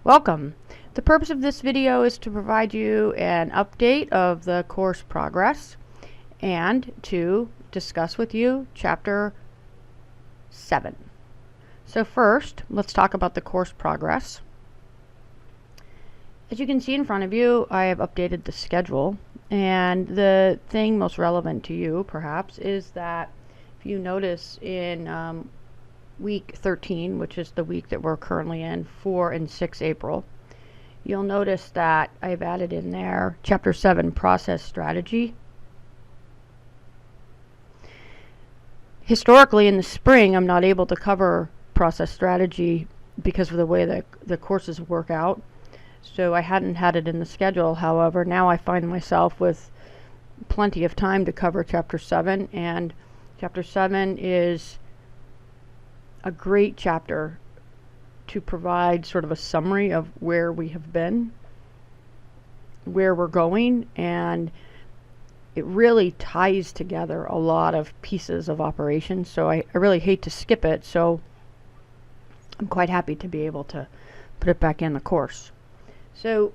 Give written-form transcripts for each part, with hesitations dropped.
Welcome. The purpose of this video is to provide you an update of the course progress and to discuss with you Chapter 7. So first, let's talk about the course progress. As you can see in front of you, I have updated the schedule, and the thing most relevant to you, perhaps, is that if you notice in week 13, which is the week that we're currently in, 4 and 6 April, you'll notice that I've added in there Chapter 7, Process Strategy. Historically, in the spring, I'm not able to cover process strategy because of the way that the courses work out. So I hadn't had it in the schedule. However, now I find myself with plenty of time to cover Chapter 7, and Chapter 7 is a great chapter to provide sort of a summary of where we have been, where we're going, and it really ties together a lot of pieces of operations. So I really hate to skip it, so I'm quite happy to be able to put it back in the course. So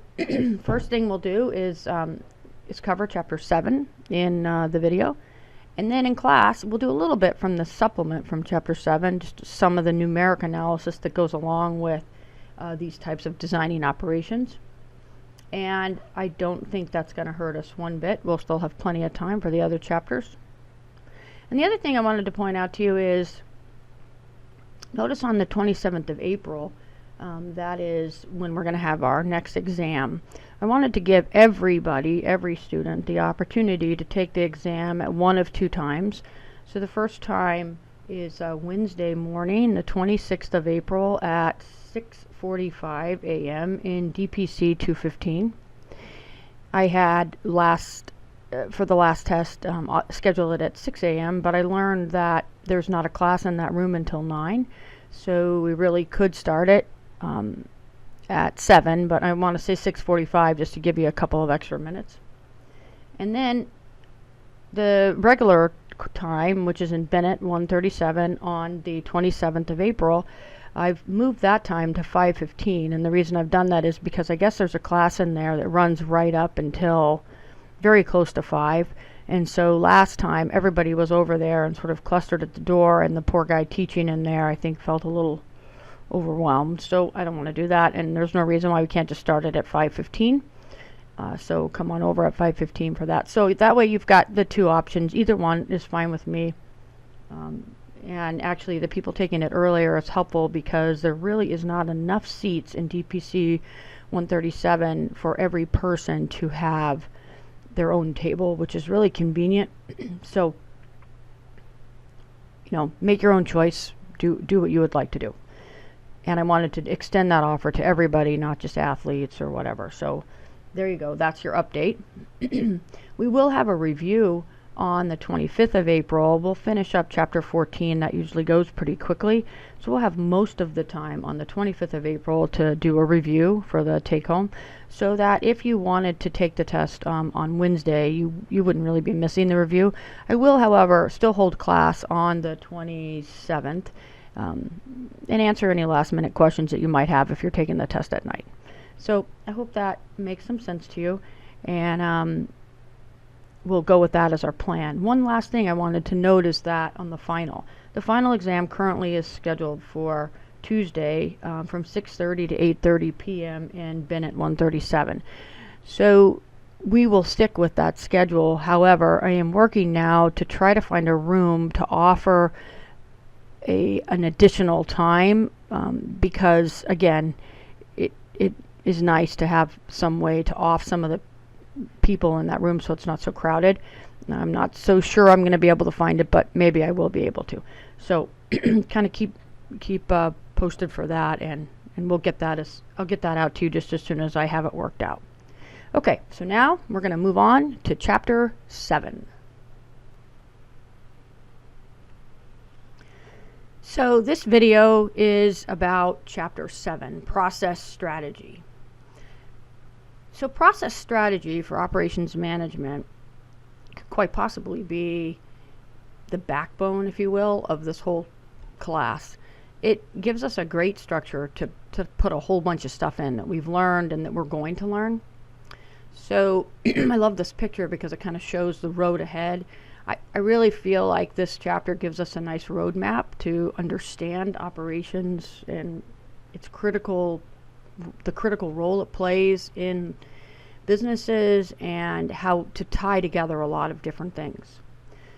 first thing we'll do is cover Chapter 7 in the video. And then in class, we'll do a little bit from the supplement from Chapter 7, just some of the numeric analysis that goes along with these types of designing operations. And I don't think that's going to hurt us one bit. We'll still have plenty of time for the other chapters. And the other thing I wanted to point out to you is, notice on the 27th of April, that is when we're going to have our next exam. I wanted to give everybody, every student, the opportunity to take the exam at one of two times. So the first time is Wednesday morning, the 26th of April at 6:45 a.m. in DPC 215. I had for the last test, scheduled it at 6 a.m., but I learned that there's not a class in that room until 9. So we really could start it at 7, but I want to say 6:45 just to give you a couple of extra minutes. And then the regular time, which is in Bennett 137 on the 27th of April, I've moved that time to 5:15, and the reason I've done that is because I guess there's a class in there that runs right up until very close to 5. And so last time everybody was over there and sort of clustered at the door, and the poor guy teaching in there I think felt a little overwhelmed. So I don't want to do that, and there's no reason why we can't just start it at 5:15. So come on over at 5:15 for that. So that way you've got the two options. Either one is fine with me. And actually the people taking it earlier is helpful because there really is not enough seats in DPC 137 for every person to have their own table, which is really convenient. So, make your own choice. Do what you would like to do. And I wanted to extend that offer to everybody, not just athletes or whatever. So there you go. That's your update. We will have a review on the 25th of April. We'll finish up Chapter 14. That usually goes pretty quickly. So we'll have most of the time on the 25th of April to do a review for the take-home, so that if you wanted to take the test on Wednesday, you wouldn't really be missing the review. I will, however, still hold class on the 27th. And answer any last minute questions that you might have if you're taking the test at night. So I hope that makes some sense to you, and we'll go with that as our plan. One last thing I wanted to note is that on the final exam currently is scheduled for Tuesday from 6:30 to 8:30 p.m. in Bennett 137. So we will stick with that schedule. However, I am working now to try to find a room to offer an additional time, because again, it is nice to have some way to off some of the people in that room so it's not so crowded. I'm not so sure I'm going to be able to find it, but maybe I will be able to. So kind of keep posted for that, and I'll get that out to you just as soon as I have it worked out. Okay, so now we're going to move on to Chapter 7. So this video is about Chapter 7, Process Strategy. So process strategy for operations management could quite possibly be the backbone, if you will, of this whole class. It gives us a great structure to to put a whole bunch of stuff in that we've learned and that we're going to learn. So I love this picture because it kind of shows the road ahead. I really feel like this chapter gives us a nice roadmap to understand operations and its the critical role it plays in businesses and how to tie together a lot of different things.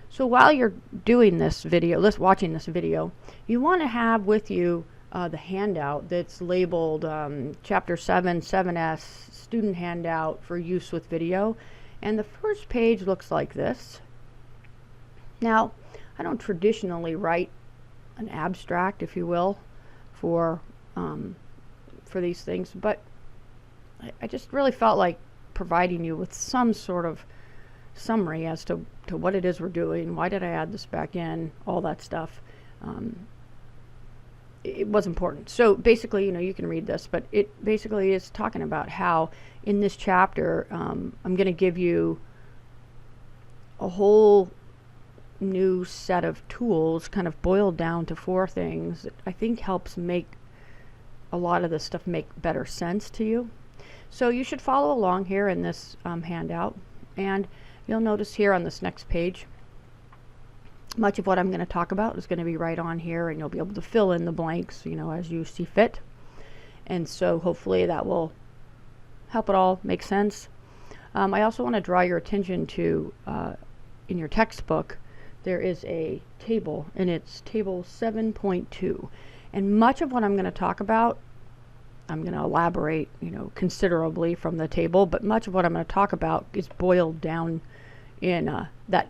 So while you're doing this video, watching this video, you want to have with you the handout that's labeled Chapter 7, 7S, Student Handout for Use with Video. And the first page looks like this. Now, I don't traditionally write an abstract, if you will, for these things, but I just really felt like providing you with some sort of summary as to what it is we're doing, why did I add this back in, all that stuff. It was important. So basically, you can read this, but it basically is talking about how in this chapter, I'm going to give you a whole new set of tools kind of boiled down to 4 things that I think helps make a lot of this stuff make better sense to you. So you should follow along here in this handout, and you'll notice here on this next page, much of what I'm going to talk about is going to be right on here, and you'll be able to fill in the blanks, as you see fit. And so hopefully that will help it all make sense. I also want to draw your attention to, in your textbook, there is a table, and it's table 7.2. And much of what I'm going to talk about, I'm going to elaborate, considerably from the table, but much of what I'm going to talk about is boiled down in that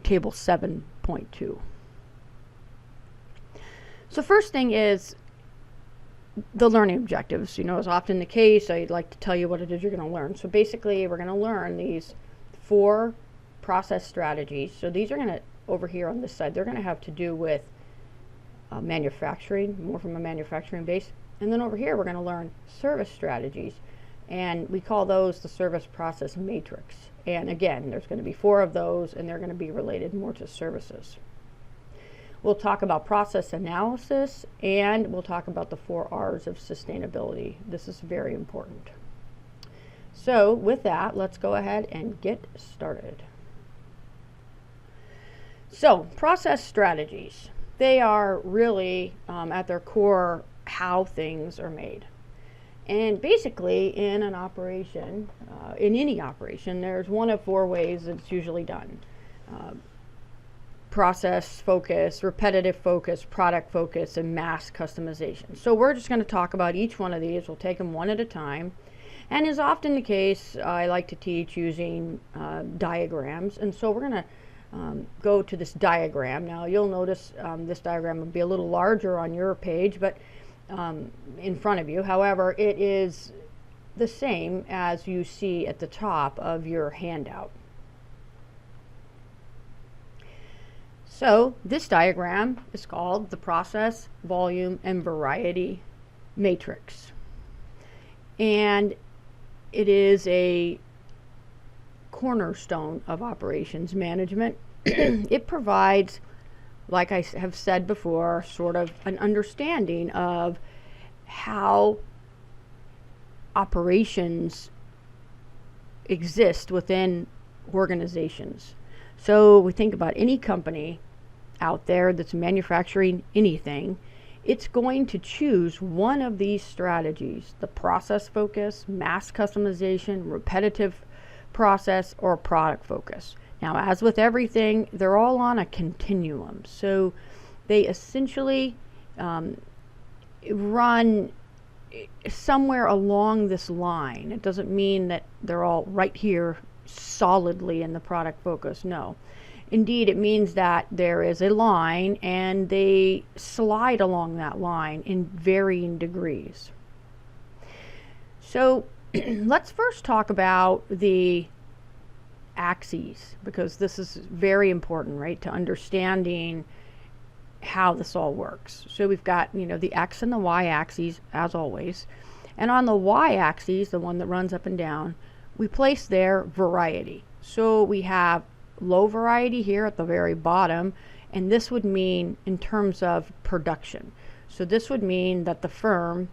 table 7.2. So first thing is the learning objectives. As often the case, I'd like to tell you what it is you're going to learn. So basically, we're going to learn these 4 process strategies. So these are going to, over here on this side, they're going to have to do with manufacturing, more from a manufacturing base. And then over here, we're going to learn service strategies. And we call those the service process matrix. And again, there's going to be 4 of those, and they're going to be related more to services. We'll talk about process analysis, and we'll talk about the 4 R's of sustainability. This is very important. So with that, let's go ahead and get started. So process strategies, they are really at their core how things are made. And basically in an operation, in any operation, there's one of 4 ways that it's usually done. Process focus, repetitive focus, product focus, and mass customization. So we're just going to talk about each one of these. We'll take them one at a time. And as often the case, I like to teach using diagrams. And so we're going to go to this diagram. Now you'll notice this diagram will be a little larger on your page, but in front of you. However, it is the same as you see at the top of your handout. So this diagram is called the process, volume, and variety matrix. And it is a cornerstone of operations management. It provides, like I have said before, sort of an understanding of how operations exist within organizations. So we think about any company out there that's manufacturing anything, it's going to choose one of these strategies: the process focus, mass customization, repetitive process, or product focus. Now, as with everything, they're all on a continuum. So they essentially run somewhere along this line. It doesn't mean that they're all right here solidly in the product focus. No. Indeed, it means that there is a line and they slide along that line in varying degrees. So let's first talk about the axes, because this is very important, right, to understanding how this all works. So we've got, the X and the Y axes, as always. And on the Y axis, the one that runs up and down, we place there variety. So we have low variety here at the very bottom, and this would mean in terms of production. So this would mean that the firm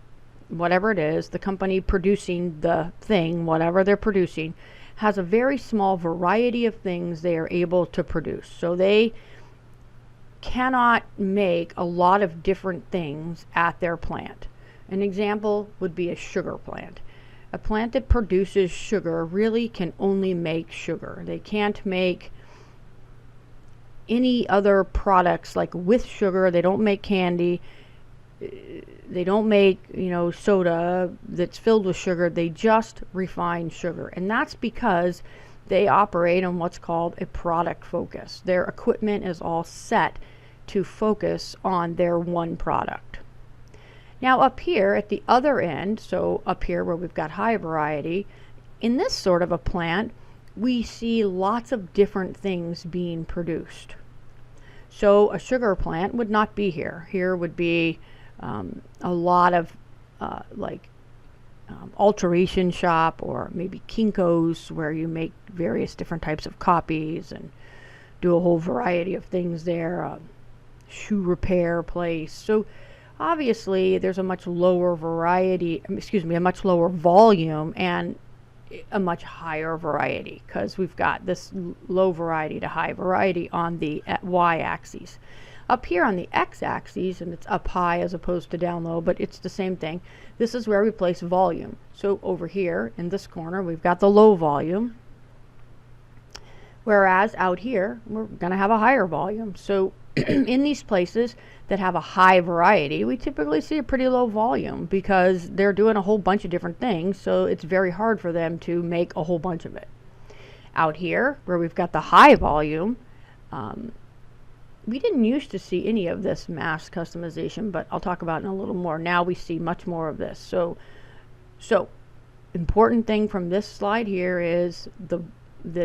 whatever it is, the company producing the thing, whatever they're producing, has a very small variety of things they are able to produce. So they cannot make a lot of different things at their plant. An example would be a sugar plant. A plant that produces sugar really can only make sugar. They can't make any other products like with sugar. They don't make candy. They don't make, soda that's filled with sugar. They just refine sugar. And that's because they operate on what's called a product focus. Their equipment is all set to focus on their one product. Now up here at the other end, so up here where we've got high variety, in this sort of a plant, we see lots of different things being produced. So a sugar plant would not be here. Here would be a lot of alteration shop, or maybe Kinko's, where you make various different types of copies and do a whole variety of things there. Shoe repair place. So obviously there's a much lower a much lower volume and a much higher variety, because we've got this low variety to high variety on the y-axis. Up here on the x-axis, and it's up high as opposed to down low, but it's the same thing. This is where we place volume. So over here in this corner, we've got the low volume, whereas out here, we're going to have a higher volume. So in these places that have a high variety, we typically see a pretty low volume because they're doing a whole bunch of different things, so it's very hard for them to make a whole bunch of it. Out here, where we've got the high volume, we didn't used to see any of this mass customization, but I'll talk about it in a little more. Now we see much more of this. So important thing from this slide here is the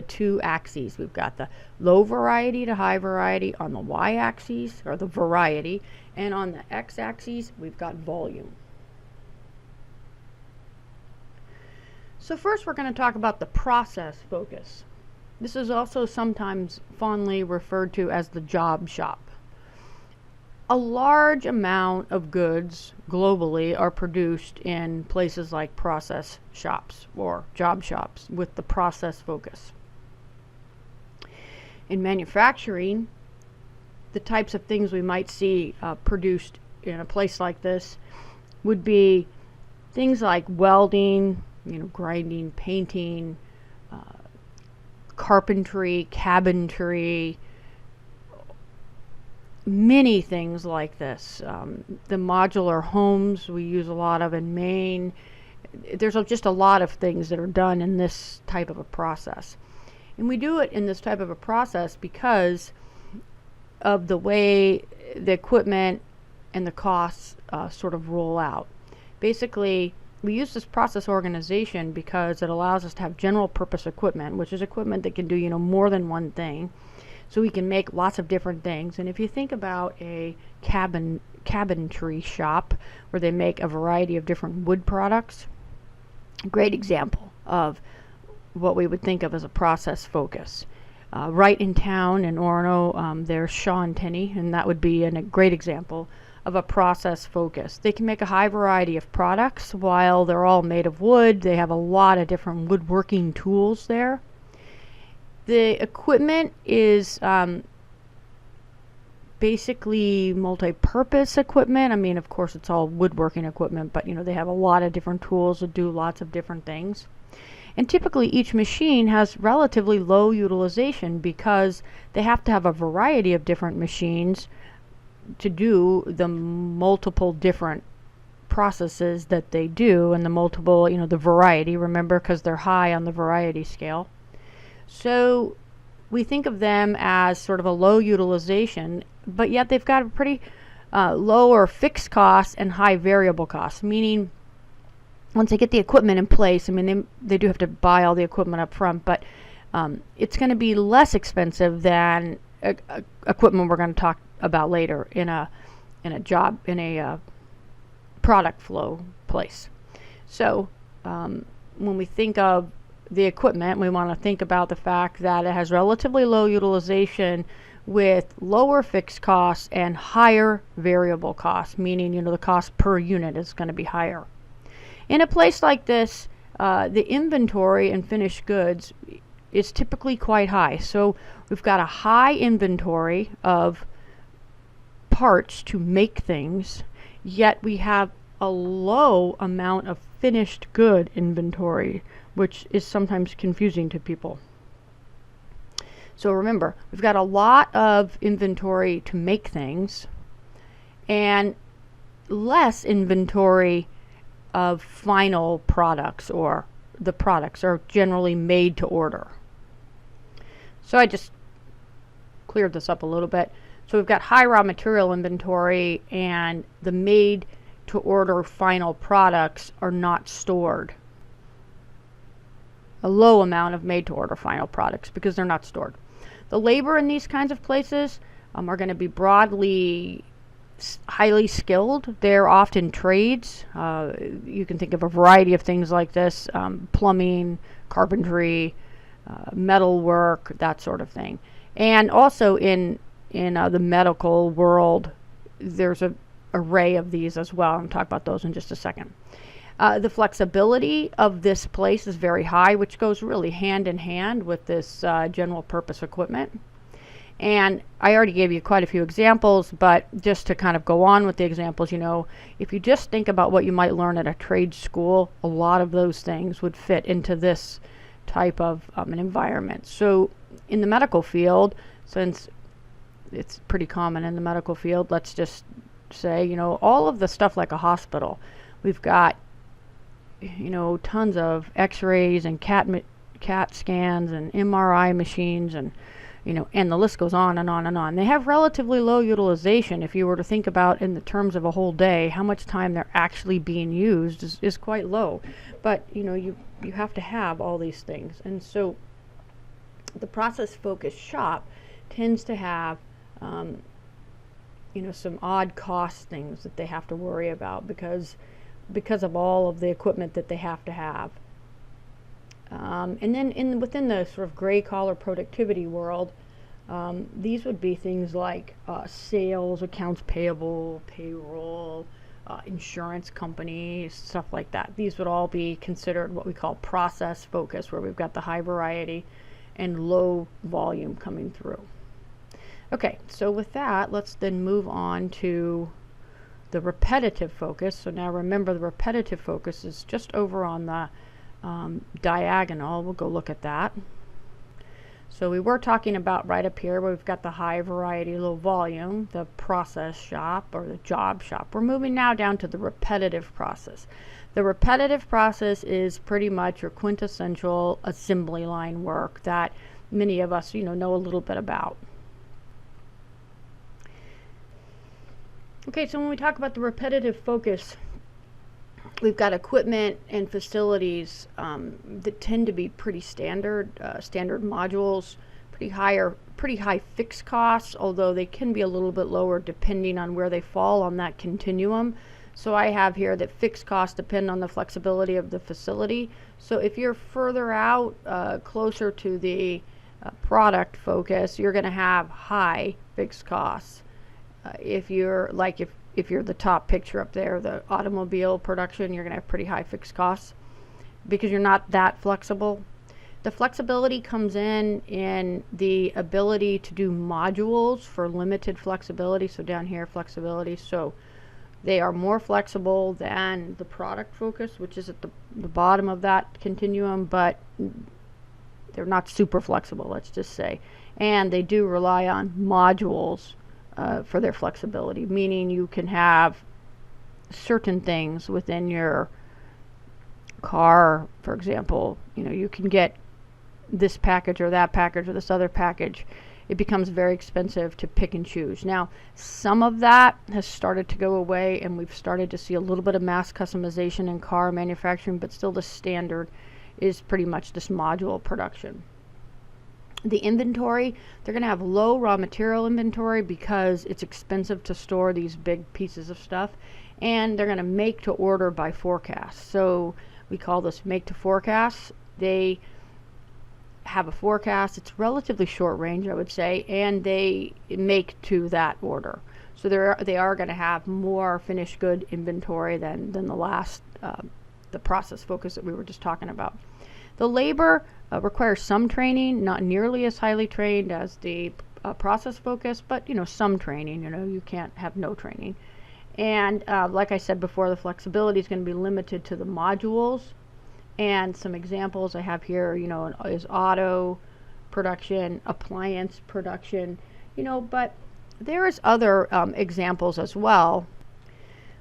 two axes. We've got the low variety to high variety on the y-axis, or the variety, and on the x-axis we've got volume. So first we're going to talk about the process focus. This is also sometimes fondly referred to as the job shop. A large amount of goods globally are produced in places like process shops or job shops with the process focus. In manufacturing, the types of things we might see produced in a place like this would be things like welding, grinding, painting, carpentry, cabinetry, many things like this. The modular homes we use a lot of in Maine. There's just a lot of things that are done in this type of a process. And we do it in this type of a process because of the way the equipment and the costs sort of roll out. Basically, we use this process organization because it allows us to have general purpose equipment, which is equipment that can do more than one thing. So we can make lots of different things. And if you think about a cabinetry shop where they make a variety of different wood products, a great example of what we would think of as a process focus. Right in town in Orono, there's Sean Tenney, and that would be a great example of a process focus. They can make a high variety of products while they're all made of wood. They have a lot of different woodworking tools there. The equipment is basically multi-purpose equipment. I mean, of course, it's all woodworking equipment, but they have a lot of different tools that do lots of different things. And typically each machine has relatively low utilization because they have to have a variety of different machines to do the multiple different processes that they do, and the multiple, the variety, remember, because they're high on the variety scale. So we think of them as sort of a low utilization, but yet they've got a pretty lower fixed cost and high variable costs, meaning once they get the equipment in place, I mean, they do have to buy all the equipment up front, but it's going to be less expensive than equipment we're going to talk about later in a product flow place. So when we think of the equipment, we want to think about the fact that it has relatively low utilization with lower fixed costs and higher variable costs, meaning the cost per unit is going to be higher. In a place like this, the inventory in finished goods is typically quite high. So we've got a high inventory of parts to make things, yet we have a low amount of finished good inventory, which is sometimes confusing to people. So remember, we've got a lot of inventory to make things and less inventory of final products, or the products are generally made to order. So I just cleared this up a little bit. So we've got high raw material inventory, and the made to order final products are not stored. A low amount of made to order final products because they're not stored. The labor in these kinds of places are going to be broadly highly skilled. They're often trades. You can think of a variety of things like this: plumbing, carpentry, metal work, that sort of thing. And also in the medical world, there's an array of these as well. I'll talk about those in just a second. The flexibility of this place is very high, which goes really hand in hand with this general purpose equipment. And I already gave you quite a few examples, but just to kind of go on with the examples, if you just think about what you might learn at a trade school, a lot of those things would fit into this type of an environment. So in the medical field, since it's pretty common in the medical field, let's just say, all of the stuff like a hospital, we've got, tons of x-rays and CAT scans and MRI machines, and and the list goes on and on and on. They have relatively low utilization. If you were to think about in the terms of a whole day, how much time they're actually being used is quite low. But you have to have all these things. And so the process focused shop tends to have some odd cost things that they have to worry about because of all of the equipment that they have to have. And then within the sort of gray collar productivity world, these would be things like sales, accounts payable, payroll, insurance companies, stuff like that. These would all be considered what we call process focus, where we've got the high variety and low volume coming through. Okay, so with that, let's then move on to the repetitive focus. So now remember, the repetitive focus is just over on the diagonal. We'll go look at that. So we were talking about right up here where we've got the high variety, low volume, the process shop or the job shop. We're moving now down to the repetitive process. The repetitive process is pretty much your quintessential assembly line work that many of us, know a little bit about. Okay, so when we talk about the repetitive focus, we've got equipment and facilities that tend to be pretty standard modules, pretty high fixed costs, although they can be a little bit lower depending on where they fall on that continuum. So I have here that fixed costs depend on the flexibility of the facility. So if you're further out, closer to the product focus, you're going to have high fixed costs. If you're the top picture up there, the automobile production, you're going to have pretty high fixed costs because you're not that flexible. The flexibility comes in the ability to do modules for limited flexibility. So down here, flexibility. So they are more flexible than the product focus, which is at the bottom of that continuum, but they're not super flexible, let's just say. And they do rely on modules for their flexibility, meaning you can have certain things within your car. For example, you can get this package or that package or this other package. It becomes very expensive to pick and choose. Now, some of that has started to go away, and we've started to see a little bit of mass customization in car manufacturing, but still the standard is pretty much this module production. The inventory, they're going to have low raw material inventory because it's expensive to store these big pieces of stuff, and they're going to make to order by forecast. So we call this make to forecast. They have a forecast. It's relatively short range, I would say, and they make to that order. So they are going to have more finished good inventory than the last the process focus that we were just talking about. The labor requires some training, not nearly as highly trained as the process focus, but some training. You can't have no training. And like I said before, the flexibility is going to be limited to the modules. And some examples I have here, is auto production, appliance production, but there is other examples as well.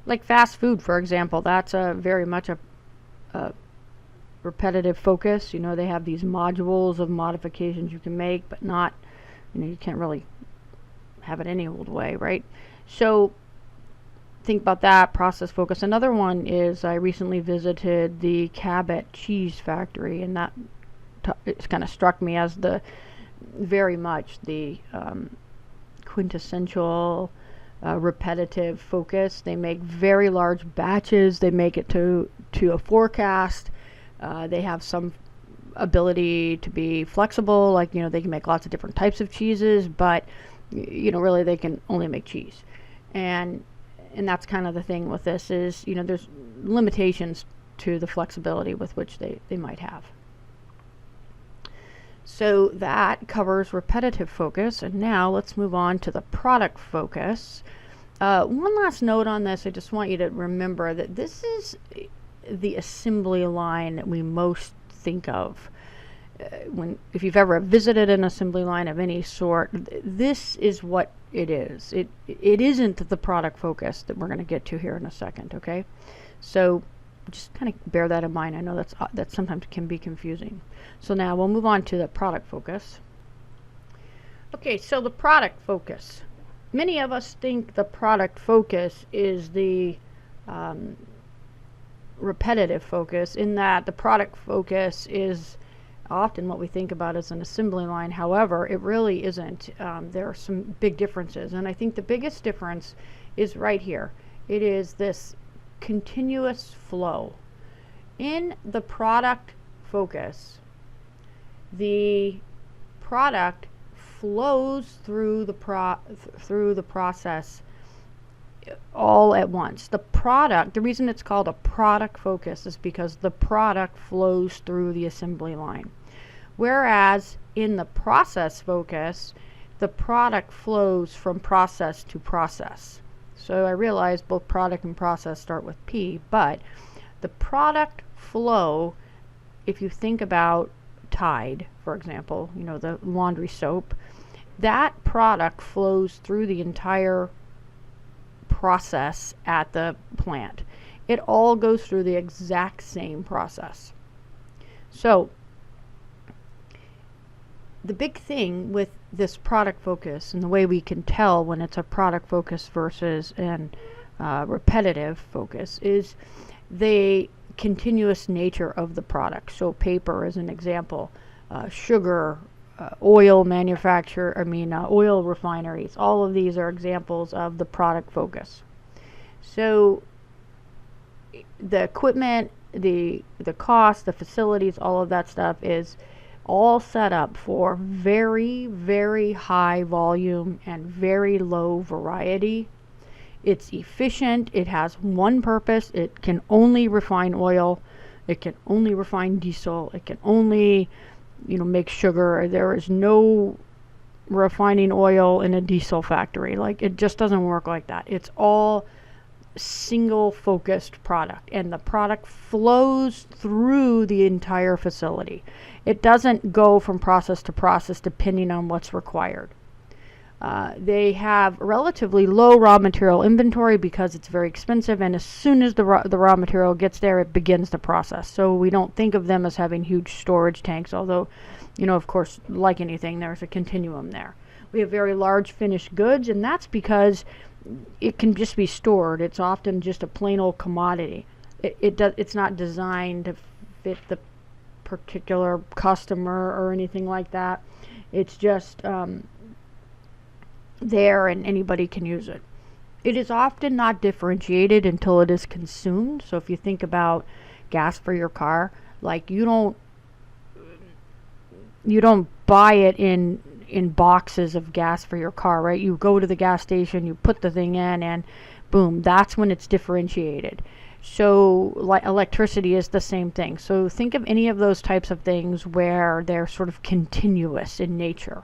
Like fast food, for example, that's very much a repetitive focus. They have these modules of modifications you can make, but not, you can't really have it any old way, right? So think about that, process focus. Another one is I recently visited the Cabot cheese factory, and that it's kind of struck me as very much the quintessential repetitive focus. They make very large batches. They make it to a forecast. They have some ability to be flexible, like they can make lots of different types of cheeses, but really they can only make cheese. And that's kind of the thing with this is, there's limitations to the flexibility with which they might have. So that covers repetitive focus, and now let's move on to the product focus. One last note on this, I just want you to remember that this is the assembly line that we most think of. If you've ever visited an assembly line of any sort, this is what it is. It isn't the product focus that we're going to get to here in a second, okay? So just kind of bear that in mind. I know that sometimes can be confusing. So now we'll move on to the product focus. Okay, so the product focus. Many of us think the product focus is the repetitive focus, in that the product focus is often what we think about as an assembly line. However, it really isn't. There are some big differences, and I think the biggest difference is right here. It is this continuous flow. In the product focus, the product flows through the process all at once. The reason it's called a product focus is because the product flows through the assembly line. Whereas in the process focus, the product flows from process to process. So I realize both product and process start with P, but the product flow, if you think about Tide, for example, the laundry soap, that product flows through the entire process at the plant. It all goes through the exact same process. So the big thing with this product focus, and the way we can tell when it's a product focus versus an repetitive focus, is the continuous nature of the product. So paper is an example, sugar, oil oil refineries, all of these are examples of the product focus. So the equipment, the cost, the facilities, all of that stuff is all set up for very, very high volume and very low variety. It's efficient. It has one purpose. It can only refine oil. It can only refine diesel. It can only, make sugar. There is no refining oil in a diesel factory. Like, it just doesn't work like that. It's all single focused product, and the product flows through the entire facility. It doesn't go from process to process depending on what's required. They have relatively low raw material inventory because it's very expensive, and as soon as the raw material gets there, it begins the process. So we don't think of them as having huge storage tanks, although, of course, like anything, there's a continuum there. We have very large finished goods, and that's because it can just be stored. It's often just a plain old commodity. It's not designed to fit the particular customer or anything like that. It's just there, and anybody can use it. It is often not differentiated until it is consumed. So if you think about gas for your car, like you don't buy it in boxes of gas for your car, right? You go to the gas station, you put the thing in, and boom, that's when it's differentiated. So like electricity is the same thing. So think of any of those types of things where they're sort of continuous in nature.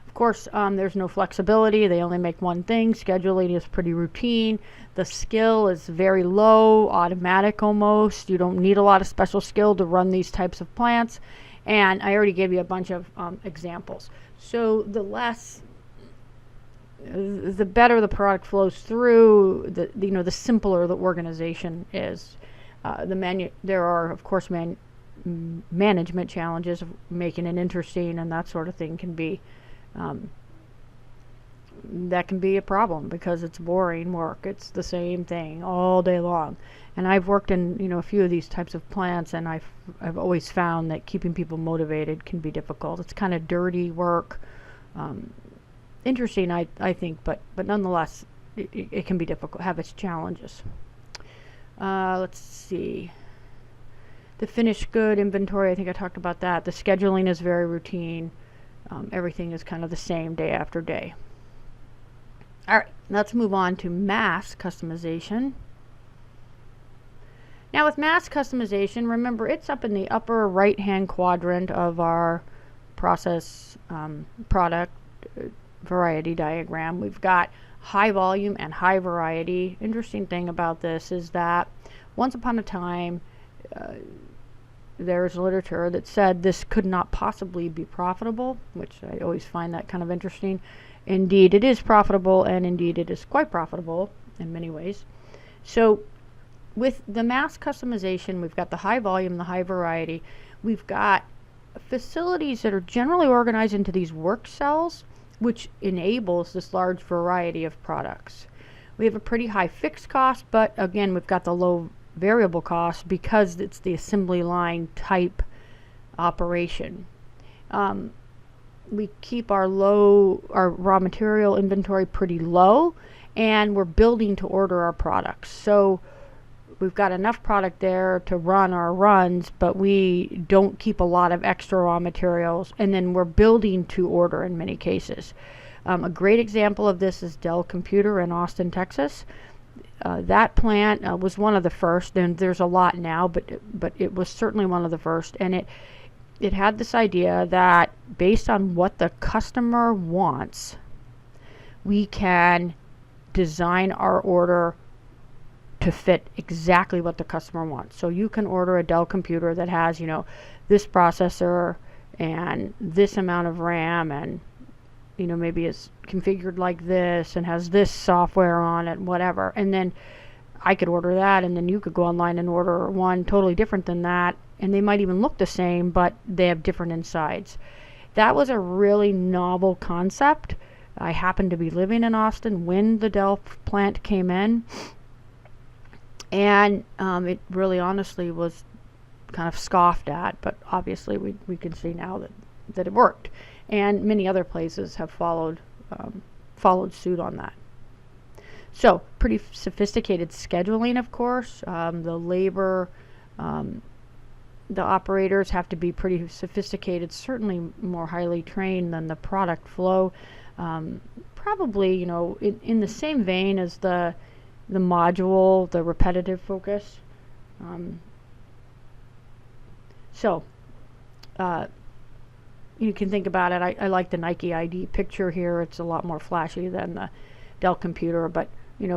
Of course, there's no flexibility. They only make one thing. Scheduling is pretty routine. The skill is very low, automatic almost. You don't need a lot of special skill to run these types of plants. And I already gave you a bunch of examples. So the better the product flows through, the simpler the organization is. There are, of course, management challenges of making it interesting, and that sort of thing can be a problem because it's boring work. It's the same thing all day long. And I've worked in a few of these types of plants, and I've always found that keeping people motivated can be difficult. It's kind of dirty work. Interesting, I think, but nonetheless, it can be difficult, have its challenges. Let's see. The finished good inventory, I think I talked about that. The scheduling is very routine. Everything is kind of the same day after day. All right, let's move on to mass customization. Now with mass customization, remember it's up in the upper right-hand quadrant of our process product variety diagram. We've got high volume and high variety. Interesting thing about this is that once upon a time there's literature that said this could not possibly be profitable, which I always find that kind of interesting. Indeed it is profitable, and indeed it is quite profitable in many ways. So with the mass customization, we've got the high volume, the high variety. We've got facilities that are generally organized into these work cells, which enables this large variety of products. We have a pretty high fixed cost, but again, we've got the low variable cost because it's the assembly line type operation. We keep our raw material inventory pretty low, and we're building to order our products. So we've got enough product there to run our runs, but we don't keep a lot of extra raw materials, and then we're building to order in many cases. A great example of this is Dell Computer in Austin, Texas. That plant was one of the first, and there's a lot now, but it was certainly one of the first, and it had this idea that based on what the customer wants, we can design our order to fit exactly what the customer wants. So you can order a Dell computer that has, this processor and this amount of RAM, and maybe it's configured like this and has this software on it, whatever. And then I could order that, and then you could go online and order one totally different than that, and they might even look the same, but they have different insides. That was a really novel concept. I happened to be living in Austin when the Dell plant came in, and it really honestly was kind of scoffed at, but obviously we can see now that it worked, and many other places have followed suit on that. So pretty sophisticated scheduling, of course. The labor, the operators have to be pretty sophisticated, certainly more highly trained than the product flow. Probably, in the same vein as the module, the repetitive focus. You can think about it. I like the Nike ID picture here. It's a lot more flashy than the Dell computer, but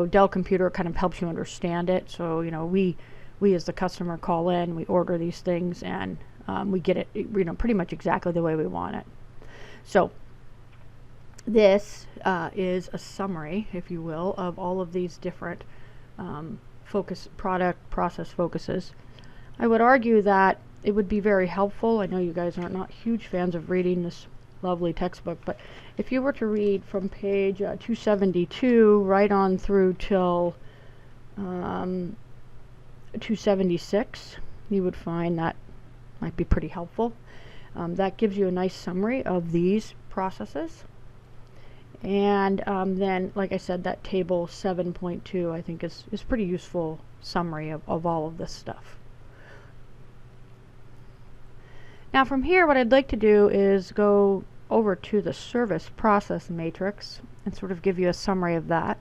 Dell computer kind of helps you understand it. So we as the customer call in, we order these things, and we get it pretty much exactly the way we want it. So this is a summary, if you will, of all of these different product process focuses. I would argue that it would be very helpful. I know you guys are not huge fans of reading this lovely textbook, but if you were to read from page 272 right on through till 276, you would find that might be pretty helpful. That gives you a nice summary of these processes. And then, like I said, that table 7.2 I think is pretty useful summary of all of this stuff. Now from here, what I'd like to do is go over to the service process matrix and sort of give you a summary of that.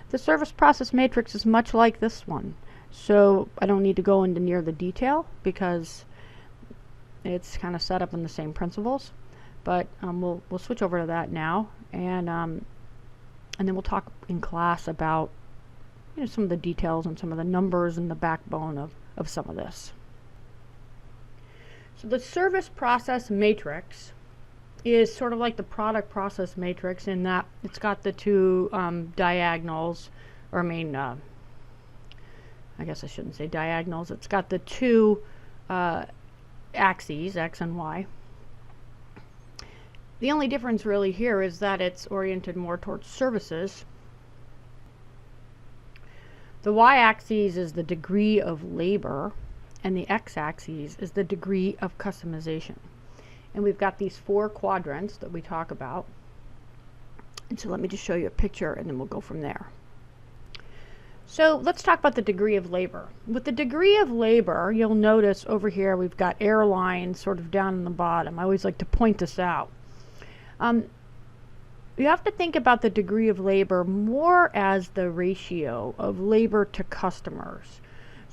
The service process matrix is much like this one. So I don't need to go into near the detail because it's kind of set up in the same principles. But we'll switch over to that now, and then we'll talk in class about some of the details and some of the numbers and the backbone of some of this. So the service process matrix is sort of like the product process matrix in that it's got the two diagonals, or I guess I shouldn't say diagonals. It's got the two axes, X and Y. The only difference really here is that it's oriented more towards services. The y-axis is the degree of labor, and the x-axis is the degree of customization. And we've got these 4 quadrants that we talk about. And so let me just show you a picture, and then we'll go from there. So let's talk about the degree of labor. With the degree of labor, you'll notice over here we've got airlines sort of down in the bottom. I always like to point this out. You have to think about the degree of labor more as the ratio of labor to customers.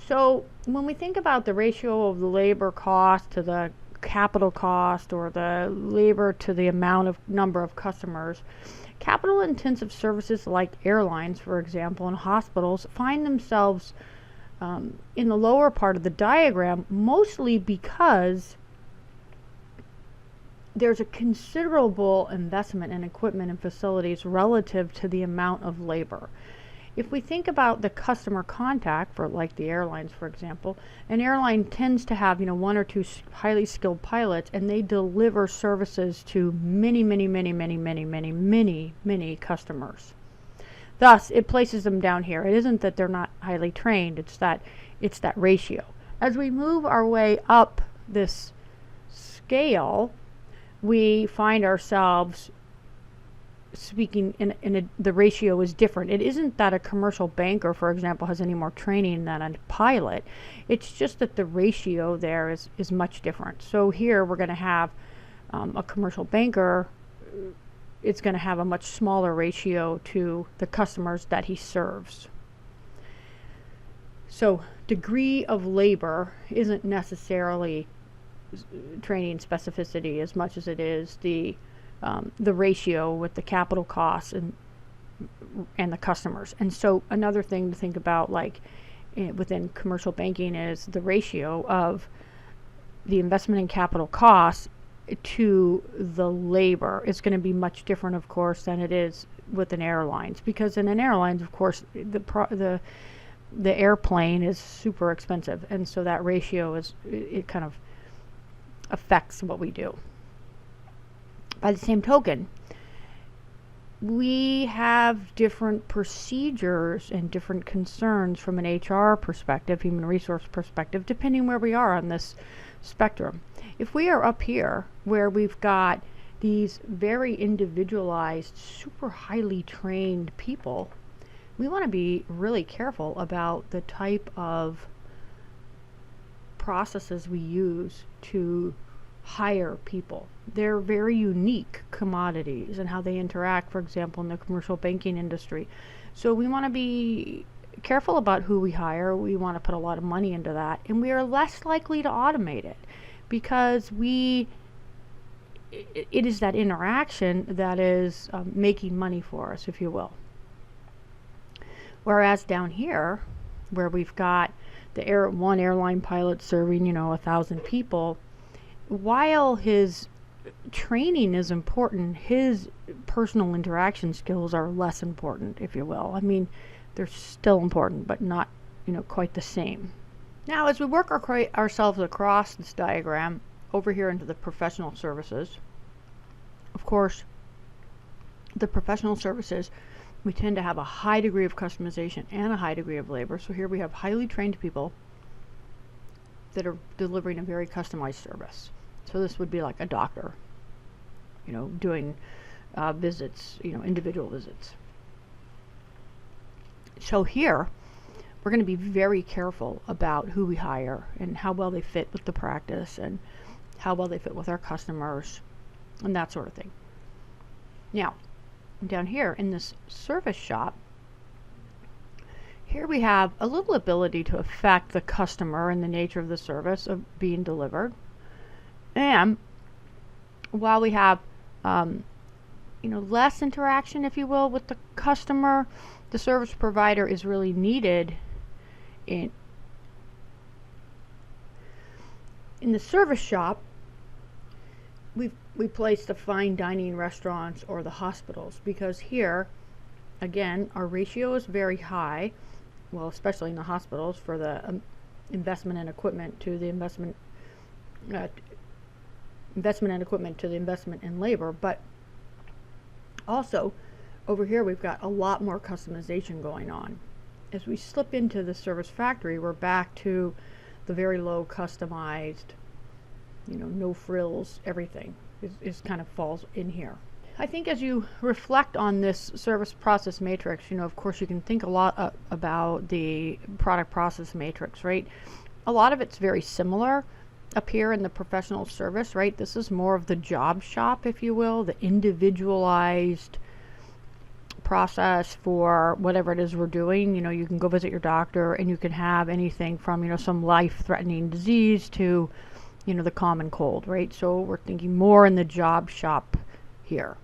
So when we think about the ratio of the labor cost to the capital cost, or the labor to the number of customers, capital intensive services like airlines, for example, and hospitals find themselves in the lower part of the diagram, mostly because there's a considerable investment in equipment and facilities relative to the amount of labor. If we think about the customer contact for like the airlines, for example, an airline tends to have 1 or 2 highly skilled pilots, and they deliver services to many customers. Thus, it places them down here. It isn't that they're not highly trained, it's that ratio. As we move our way up this scale, we find ourselves speaking the ratio is different. It isn't that a commercial banker, for example, has any more training than a pilot. It's just that the ratio there is much different. So here we're going to have a commercial banker. It's going to have a much smaller ratio to the customers that he serves. So degree of labor isn't necessarily training specificity as much as it is the ratio with the capital costs and the customers. And so another thing to think about, like within commercial banking, is the ratio of the investment in capital costs to the labor is going to be much different, of course, than it is within airlines, because in an airlines, of course, the airplane is super expensive, and so that ratio it kind of affects what we do. By the same token, we have different procedures and different concerns from an HR perspective, human resource perspective, depending where we are on this spectrum. If we are up here where we've got these very individualized, super highly trained people, we want to be really careful about the type of processes we use to hire people. They're very unique commodities and how they interact, for example, in the commercial banking industry. So we want to be careful about who we hire. We want to put a lot of money into that, and we are less likely to automate it because it is that interaction that is making money for us, if you will. Whereas down here, where we've got one airline pilot serving 1,000 people, while his training is important, his personal interaction skills are less important, if you will. I mean, they're still important, but not quite the same. Now, as we work ourselves across this diagram over here into the professional services, of course, the professional services, we tend to have a high degree of customization and a high degree of labor. So here we have highly trained people that are delivering a very customized service. So this would be like a doctor, doing visits, individual visits. So here, we're going to be very careful about who we hire and how well they fit with the practice and how well they fit with our customers and that sort of thing. Now, down here in this service shop, Here we have a little ability to affect the customer and the nature of the service of being delivered. And while we have less interaction, if you will, with the customer, the service provider is really needed in the service shop. We place the fine dining restaurants or the hospitals, because here, again, our ratio is very high, well, especially in the hospitals, for the investment in equipment to the investment in equipment to the investment in labor. But also over here we've got a lot more customization going on. As we slip into the service factory, we're back to the very low customized, no frills, everything is kind of falls in here. I think as you reflect on this service process matrix, of course you can think a lot about the product process matrix, right? A lot of it's very similar up here in the professional service, right? This is more of the job shop, if you will, the individualized process for whatever it is we're doing. You can go visit your doctor and you can have anything from, some life-threatening disease to, the common cold, right? So we're thinking more in the job shop here,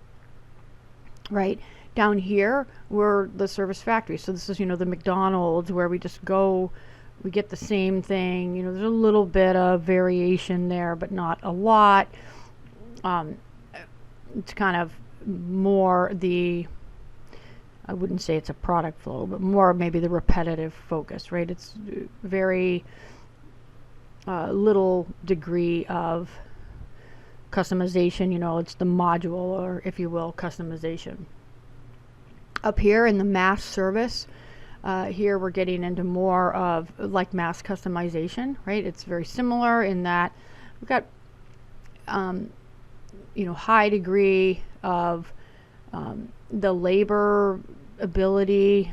right? Down here, we're the service factory. So this is, the McDonald's, where we just go, we get the same thing. There's a little bit of variation there, but not a lot. It's kind of more I wouldn't say it's a product flow, but more maybe the repetitive focus, right? It's very little degree of customization. It's the module, or if you will, customization. Up here in the mass service, here we're getting into more of like mass customization, right? It's very similar in that we've got high degree of the labor ability.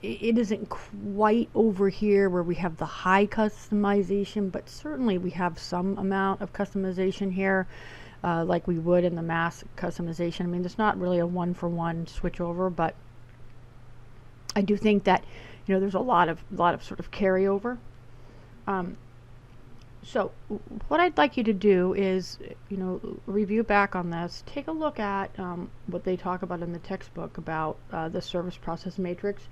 It isn't quite over here where we have the high customization, but certainly we have some amount of customization here, like we would in the mass customization. I mean, there's not really a one-for-one switch over, but I do think that there's a lot of sort of carryover. So what I'd like you to do is review back on this, take a look at what they talk about in the textbook about the service process matrix.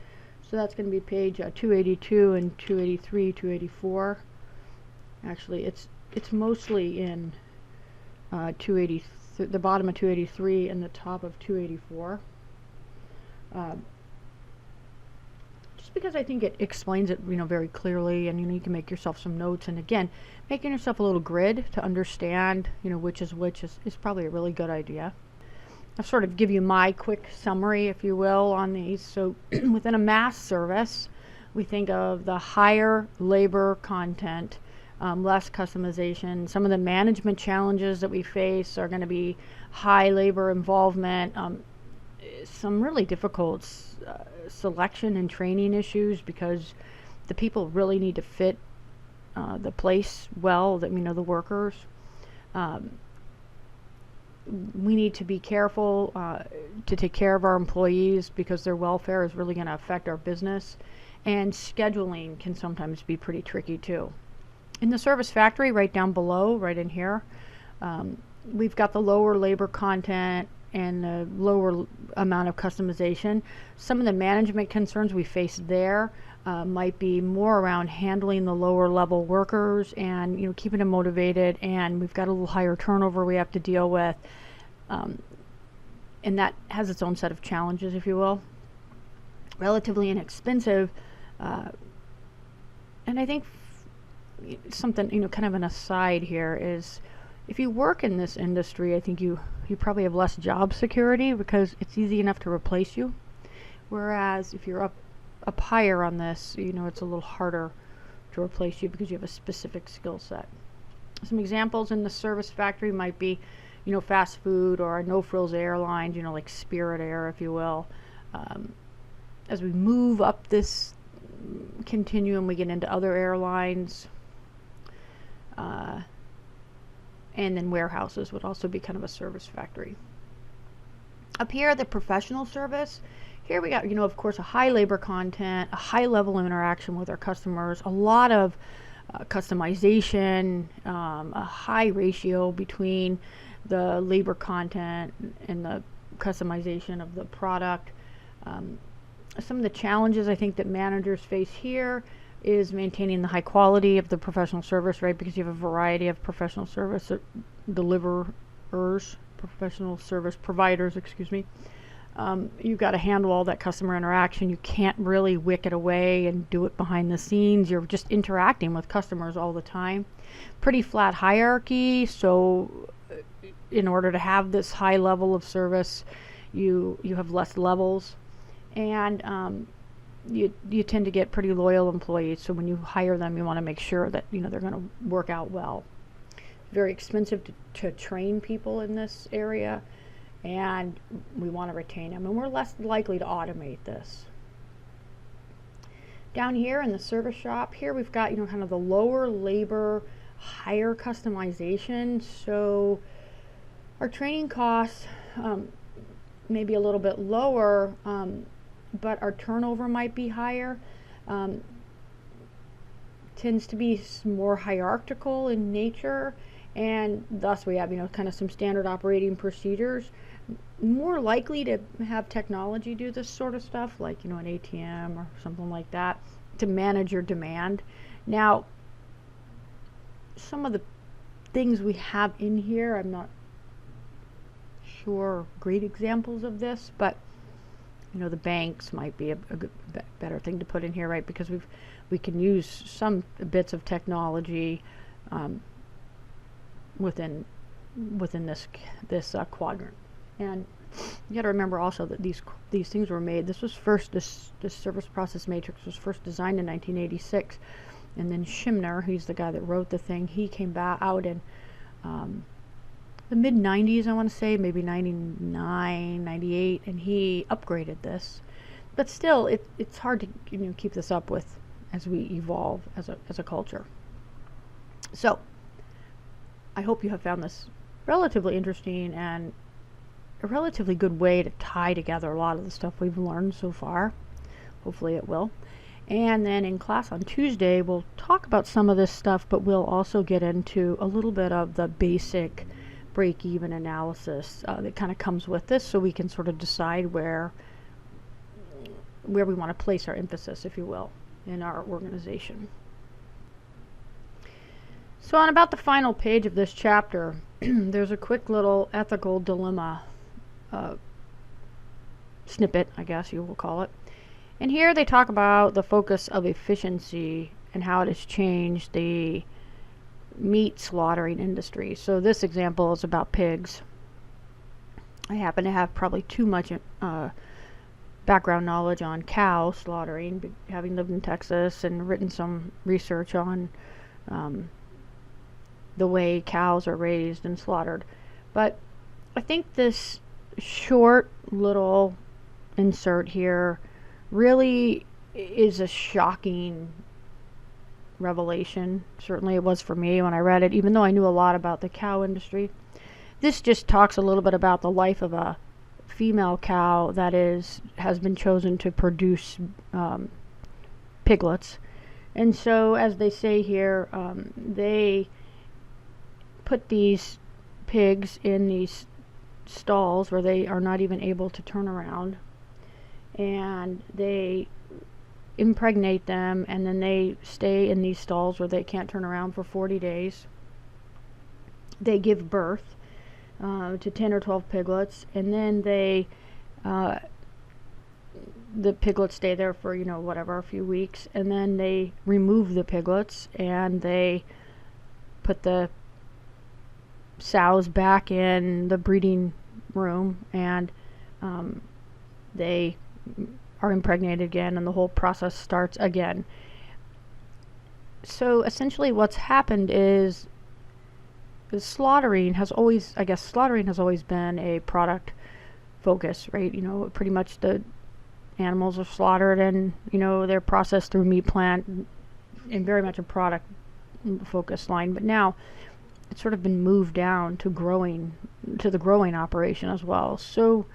So that's going to be page 282 and 283, 284. Actually, it's mostly in 280, the bottom of 283 and the top of 284. Just because I think it explains it, very clearly, and you can make yourself some notes. And again, making yourself a little grid to understand, which is which is probably a really good idea. I'll sort of give you my quick summary, if you will, on these. So within a mass service, we think of the higher labor content, less customization. Some of the management challenges that we face are going to be high labor involvement, some really difficult selection and training issues, because the people really need to fit the place well, the workers. We need to be careful to take care of our employees, because their welfare is really going to affect our business. And scheduling can sometimes be pretty tricky too. In the service factory, right down below, right in here, we've got the lower labor content and the lower amount of customization. Some of the management concerns we face there might be more around handling the lower level workers and keeping them motivated, and we've got a little higher turnover we have to deal with, and that has its own set of challenges, if you will. Relatively inexpensive, and I think something, kind of an aside here is, if you work in this industry, I think you probably have less job security, because it's easy enough to replace you. Whereas if you're up higher on this, it's a little harder to replace you, because you have a specific skill set. Some examples in the service factory might be, fast food or no-frills airlines, like Spirit Air, if you will. As we move up this continuum, we get into other airlines. And then warehouses would also be kind of a service factory. Up here, the professional service, Here we got, of course, a high labor content, a high level of interaction with our customers, a lot of customization, a high ratio between the labor content and the customization of the product. Some of the challenges I think that managers face here is maintaining the high quality of the professional service, right? Because you have a variety of professional service deliverers, professional service providers, excuse me. You've got to handle all that customer interaction. You can't really wick it away and do it behind the scenes. You're just interacting with customers all the time. Pretty flat hierarchy, so in order to have this high level of service, you have less levels, and you tend to get pretty loyal employees. So when you hire them, you want to make sure that they're going to work out well. Very expensive to train people in this area, and we want to retain them, and we're less likely to automate this. Down here in the service shop, here we've got kind of the lower labor, higher customization. So our training costs maybe a little bit lower, but our turnover might be higher. Tends to be more hierarchical in nature, and thus we have kind of some standard operating procedures. More likely to have technology do this sort of stuff, like an ATM or something like that, to manage your demand. Now, some of the things we have in here, I'm not sure great examples of this, but the banks might be a good, better thing to put in here, right? Because we can use some bits of technology within this quadrant. And you got to remember also that these things were made. This service process matrix was first designed in 1986, and then Schimner, he's the guy that wrote the thing, he came out in the mid 90s, I want to say, maybe 99, 98, and he upgraded this. But still, it's hard to keep this up with as we evolve as a culture. So I hope you have found this relatively interesting and a relatively good way to tie together a lot of the stuff we've learned so far. Hopefully it will. And then in class on Tuesday, we'll talk about some of this stuff, but we'll also get into a little bit of the basic break-even analysis that kind of comes with this, so we can sort of decide where we want to place our emphasis, if you will, in our organization. So on about the final page of this chapter, there's a quick little ethical dilemma snippet, I guess you will call it. And here they talk about the focus of efficiency and how it has changed the meat slaughtering industry. So this example is about pigs. I happen to have probably too much background knowledge on cow slaughtering, having lived in Texas and written some research on the way cows are raised and slaughtered. But I think this short little insert here really is a shocking revelation. Certainly it was for me when I read it, even though I knew a lot about the cow industry. This just talks a little bit about the life of a female cow that has been chosen to produce piglets. And so, as they say here, they put these pigs in these stalls where they are not even able to turn around, and they impregnate them, and then they stay in these stalls where they can't turn around for 40 days. They give birth to 10 or 12 piglets, and then the piglets stay there for a few weeks, and then they remove the piglets and they put the sows back in the breeding room, and they are impregnated again, and the whole process starts again. So essentially what's happened is slaughtering has always been a product focus, right? Pretty much the animals are slaughtered and they're processed through meat plant, and very much a product focus line. But now it's sort of been moved down to the growing operation as well. So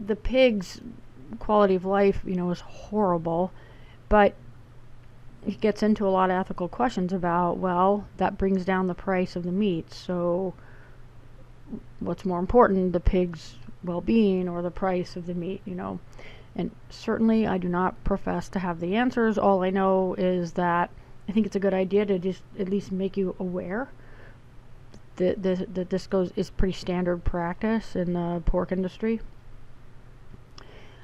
the pigs' quality of life, is horrible, but it gets into a lot of ethical questions about, well, that brings down the price of the meat. So what's more important, the pig's well-being or the price of the meat, And certainly I do not profess to have the answers. All I know is that I think it's a good idea to just at least make you aware that this is pretty standard practice in the pork industry.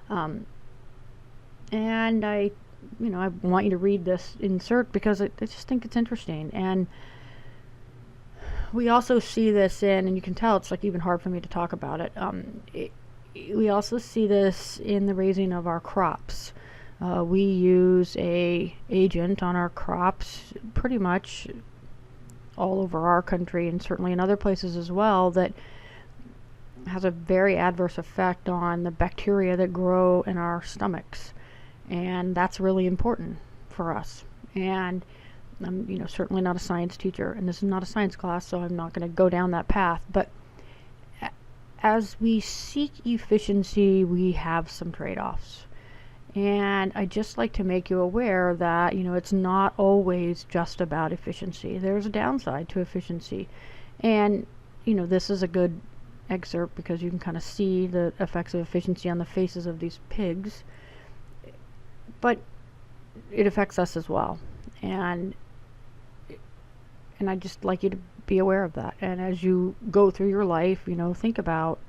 And I want you to read this insert because I just think it's interesting. And we also see this and you can tell it's like even hard for me to talk about it. We also see this in the raising of our crops. We use a agent on our crops pretty much all over our country and certainly in other places as well that has a very adverse effect on the bacteria that grow in our stomachs. And that's really important for us. And I'm certainly not a science teacher, and this is not a science class, so I'm not going to go down that path. But as we seek efficiency, we have some trade-offs. And I just like to make you aware that, it's not always just about efficiency. There's a downside to efficiency. And, this is a good excerpt because you can kind of see the effects of efficiency on the faces of these pigs. But it affects us as well. And I just like you to be aware of that. And as you go through your life, think about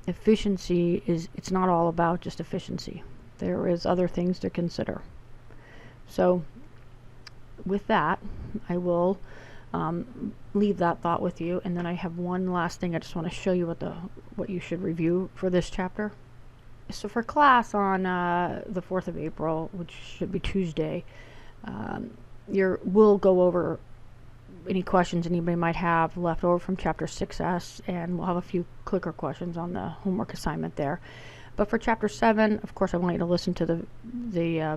efficiency. It's not all about just efficiency. There is other things to consider. So with that, I will leave that thought with you. And then I have one last thing. I just want to show you what you should review for this chapter. So for class on the 4th of April, which should be Tuesday, we'll go over any questions anybody might have left over from chapter 6S, and we'll have a few clicker questions on the homework assignment there. But for chapter 7, of course, I want you to listen to the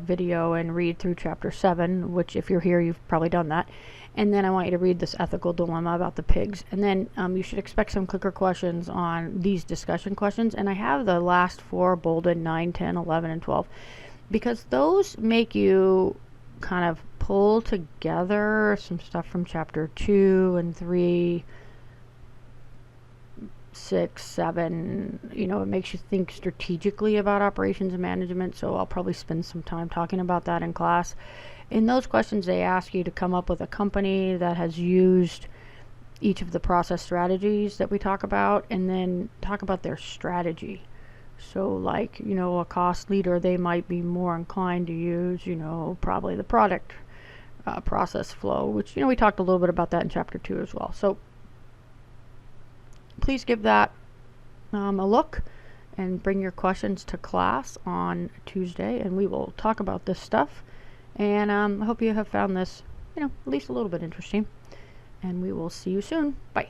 video and read through chapter 7, which if you're here, you've probably done that. And then I want you to read this ethical dilemma about the pigs. And then you should expect some clicker questions on these discussion questions. And I have the last 4 bolded, 9, 10, 11, and 12, because those make you kind of pull together some stuff from chapter 2 and 3, 6, 7. It makes you think strategically about operations and management, so I'll probably spend some time talking about that in class. In those questions, they ask you to come up with a company that has used each of the process strategies that we talk about, and then talk about their strategy. So like, a cost leader, they might be more inclined to use, probably the product process flow, which, we talked a little bit about that in chapter 2 as well. So please give that a look and bring your questions to class on Tuesday, and we will talk about this stuff. And I hope you have found this, at least a little bit interesting. And we will see you soon. Bye.